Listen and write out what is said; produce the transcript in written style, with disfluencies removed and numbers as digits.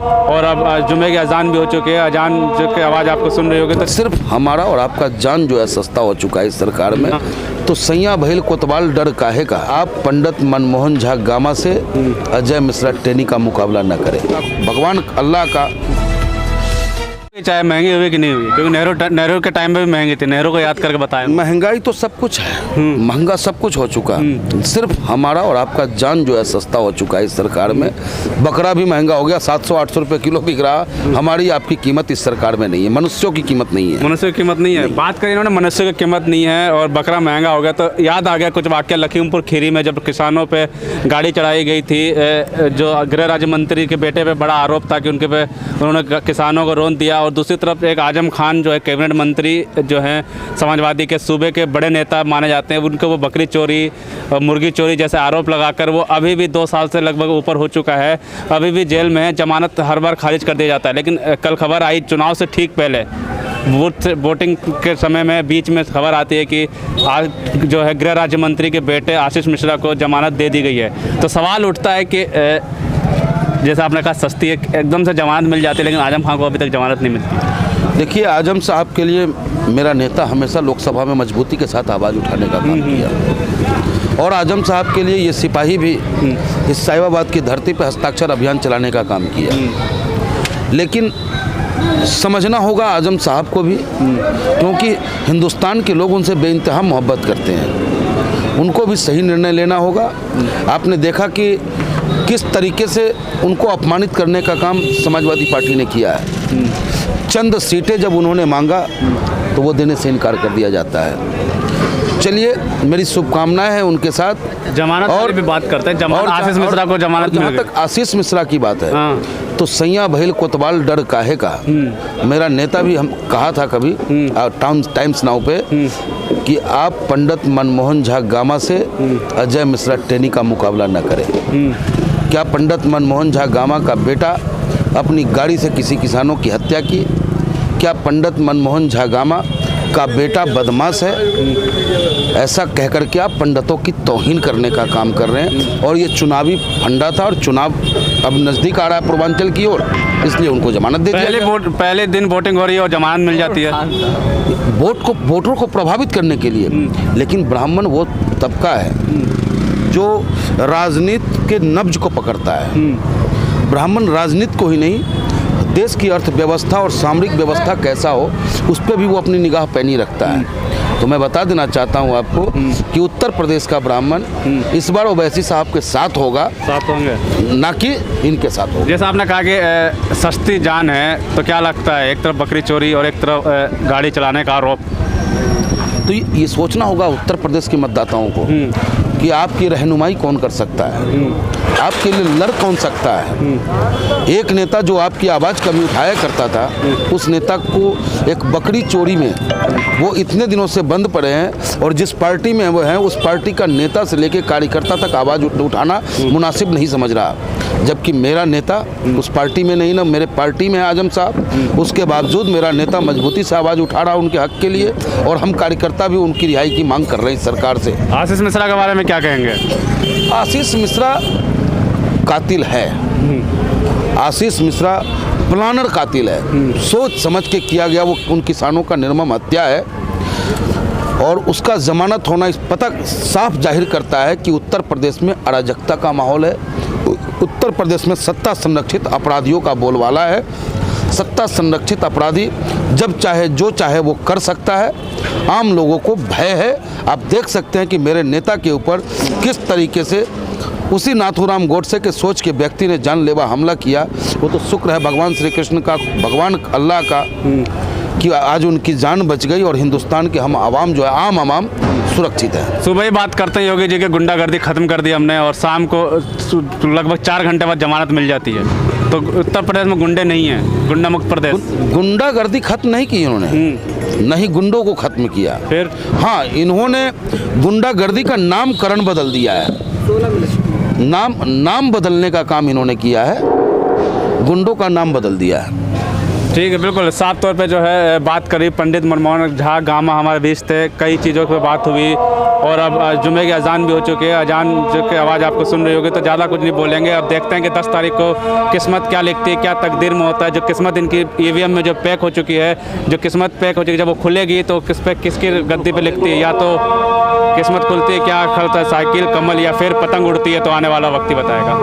और अब जुमे की अजान भी हो चुकी है, अजान जो की आवाज़ आपको सुन रही होगी। तो सिर्फ हमारा और आपका जान जो है सस्ता हो चुका है इस सरकार में। तो सैया भइल कोतवाल डर काहे का। आप पंडित मनमोहन झा गामा से अजय मिश्रा टेनी का मुकाबला न करें। भगवान अल्लाह का चाहे महंगी हुई कि नहीं हुई, क्योंकि नेहरू के टाइम में भी महंगी थी, नेहरू को याद करके बताएं। महंगाई तो सब कुछ है, महंगा सब कुछ हो चुका। सिर्फ हमारा और आपका जान जो है सस्ता हो चुका है इस सरकार में। बकरा भी महंगा हो गया, 700-800 रुपये किलो बिक रहा। हमारी आपकी कीमत इस सरकार में नहीं है, मनुष्यों की कीमत नहीं है। मनुष्य की कीमत नहीं है। बात करें इन्होंने मनुष्य की कीमत नहीं है और बकरा महंगा हो गया, तो याद आ गया कुछ वाक्य लखीमपुर खीरी में जब किसानों पे गाड़ी चढ़ाई गई थी। जो गृह राज्य मंत्री के बेटे पे बड़ा आरोप था कि उनके पे उन्होंने किसानों को रोन दिया, और दूसरी तरफ एक आजम खान जो है कैबिनेट मंत्री जो हैं समाजवादी के सूबे के बड़े नेता माने जाते हैं, उनको वो बकरी चोरी और मुर्गी चोरी जैसे आरोप लगाकर वो अभी भी 2 साल से लगभग ऊपर हो चुका है, अभी भी जेल में है। जमानत हर बार खारिज कर दिया जाता है। लेकिन कल खबर आई चुनाव से ठीक पहले वोटिंग के समय में बीच में खबर आती है कि आज जो है गृह राज्य मंत्री के बेटे आशीष मिश्रा को जमानत दे दी गई है। तो सवाल उठता है कि जैसा आपने कहा सस्ती है, एकदम से जमानत मिल जाती है, लेकिन आजम खान को अभी तक जमानत नहीं मिलती। देखिए, आजम साहब के लिए मेरा नेता हमेशा लोकसभा में मजबूती के साथ आवाज़ उठाने का काम किया, और आजम साहब के लिए ये सिपाही भी इस साहिबाबाद की धरती पर हस्ताक्षर अभियान चलाने का काम किया। लेकिन समझना होगा आजम साहब को भी, क्योंकि हिंदुस्तान के लोग उनसे बेइंतहा मोहब्बत करते हैं। उनको भी सही निर्णय लेना होगा। आपने देखा कि किस तरीके से उनको अपमानित करने का काम समाजवादी पार्टी ने किया है। चंद सीटें जब उन्होंने मांगा तो वो देने से इनकार कर दिया जाता है। चलिए, मेरी शुभकामनाएं हैं उनके साथ। जमानत और भी बात करते हैं, आशीष मिश्रा को जमानत मिल गई। जहाँ तक आशीष मिश्रा की बात है, तो सैया भइल कोतवाल डर काहे का। मेरा नेता भी हम कहा था कभी टाइम्स नाउ पे कि आप पंडित मनमोहन झा गामा से अजय मिश्रा टेनी का मुकाबला न करें। क्या पंडित मनमोहन झा गामा का बेटा अपनी गाड़ी से किसी किसानों की हत्या की? क्या पंडित मनमोहन झा गामा का बेटा बदमाश है? ऐसा कहकर के आप पंडितों की तौहीन करने का काम कर रहे हैं। और ये चुनावी फंडा था, और चुनाव अब नज़दीक आ रहा है पूर्वांचल की ओर, इसलिए उनको जमानत दे दिया। पहले दिन वोटिंग हो रही है और जमानत मिल जाती है वोटरों को प्रभावित करने के लिए। लेकिन ब्राह्मण वो तबका है जो राजनीति के नब्ज को पकड़ता है। ब्राह्मण राजनीति को ही नहीं, देश की अर्थव्यवस्था और सामरिक व्यवस्था कैसा हो उस पर भी वो अपनी निगाह पैनी रखता है। तो मैं बता देना चाहता हूँ आपको कि उत्तर प्रदेश का ब्राह्मण इस बार ओवैसी साहब के साथ होगा, ना कि इनके साथ होगा। जैसा आपने कहा कि सस्ती जान है, तो क्या लगता है एक तरफ बकरी चोरी और एक तरफ गाड़ी चलाने का आरोप, तो ये सोचना होगा उत्तर प्रदेश के मतदाताओं को कि आपकी रहनुमाई कौन कर सकता है, आपके लिए लड़ कौन सकता है। एक नेता जो आपकी आवाज़ कभी उठाया करता था, उस नेता को एक बकरी चोरी में वो इतने दिनों से बंद पड़े हैं, और जिस पार्टी में वो हैं उस पार्टी का नेता से लेकर कार्यकर्ता तक आवाज़ उठाना मुनासिब नहीं समझ रहा। जबकि मेरा नेता उस पार्टी में नहीं ना, मेरे पार्टी में है आजम साहब, उसके बावजूद मेरा नेता मजबूती से आवाज़ उठा रहा उनके हक के लिए, और हम कार्यकर्ता भी उनकी रिहाई की मांग कर रहे हैं सरकार से। आशीष मिश्रा के बारे में क्या कहेंगे? आशीष मिश्रा कातिल है। आशीष मिश्रा प्लानर कातिल है। सोच समझ के किया गया वो उन किसानों का निर्मम हत्या है, और उसका जमानत होना इस पता साफ जाहिर करता है कि उत्तर प्रदेश में अराजकता का माहौल है। उत्तर प्रदेश में सत्ता संरक्षित अपराधियों का बोलबाला है। सत्ता संरक्षित अपराधी जब चाहे जो चाहे वो कर सकता है। आम लोगों को भय है। आप देख सकते हैं कि मेरे नेता के ऊपर किस तरीके से उसी नाथूराम गोडसे के सोच के व्यक्ति ने जानलेवा हमला किया। वो तो शुक्र है भगवान श्री कृष्ण का, भगवान अल्लाह का, कि आज उनकी जान बच गई, और हिंदुस्तान के हम आवाम जो है आम आवाम सुरक्षित है। सुबह ही बात करते हैं योगी जी के गुंडागर्दी खत्म कर दी हमने, और शाम को लगभग 4 घंटे बाद जमानत मिल जाती है। तो उत्तर प्रदेश में गुंडे नहीं हैं, गुंडा मुक्त प्रदेश। गुंडागर्दी खत्म नहीं की इन्होंने, नहीं गुंडों को खत्म किया। फिर हाँ, इन्होंने गुंडागर्दी का नामकरण बदल दिया है। नाम बदलने का काम इन्होंने किया है, गुंडों का नाम बदल दिया है। ठीक है, बिल्कुल साफ तौर पे जो है बात करी पंडित मनमोहन झा गामा हमारे बीच थे, कई चीज़ों पर बात हुई और अब जुमे की अजान भी हो चुकी है, अजान जो की आवाज़ आपको सुन रही होगी, तो ज़्यादा कुछ नहीं बोलेंगे। अब देखते हैं कि 10 तारीख को किस्मत क्या लिखती है, क्या तकदीर में होता है। जो किस्मत इनकी ईवीएम में जो पैक हो चुकी है, जो किस्मत पैक हो चुकी है, जब वो खुलेगी तो किसकी गद्दी पे लिखती है, या तो किस्मत खुलती है, क्या खुलता है साइकिल, कमल या फिर पतंग उड़ती है, तो आने वाला वक्त ही बताएगा।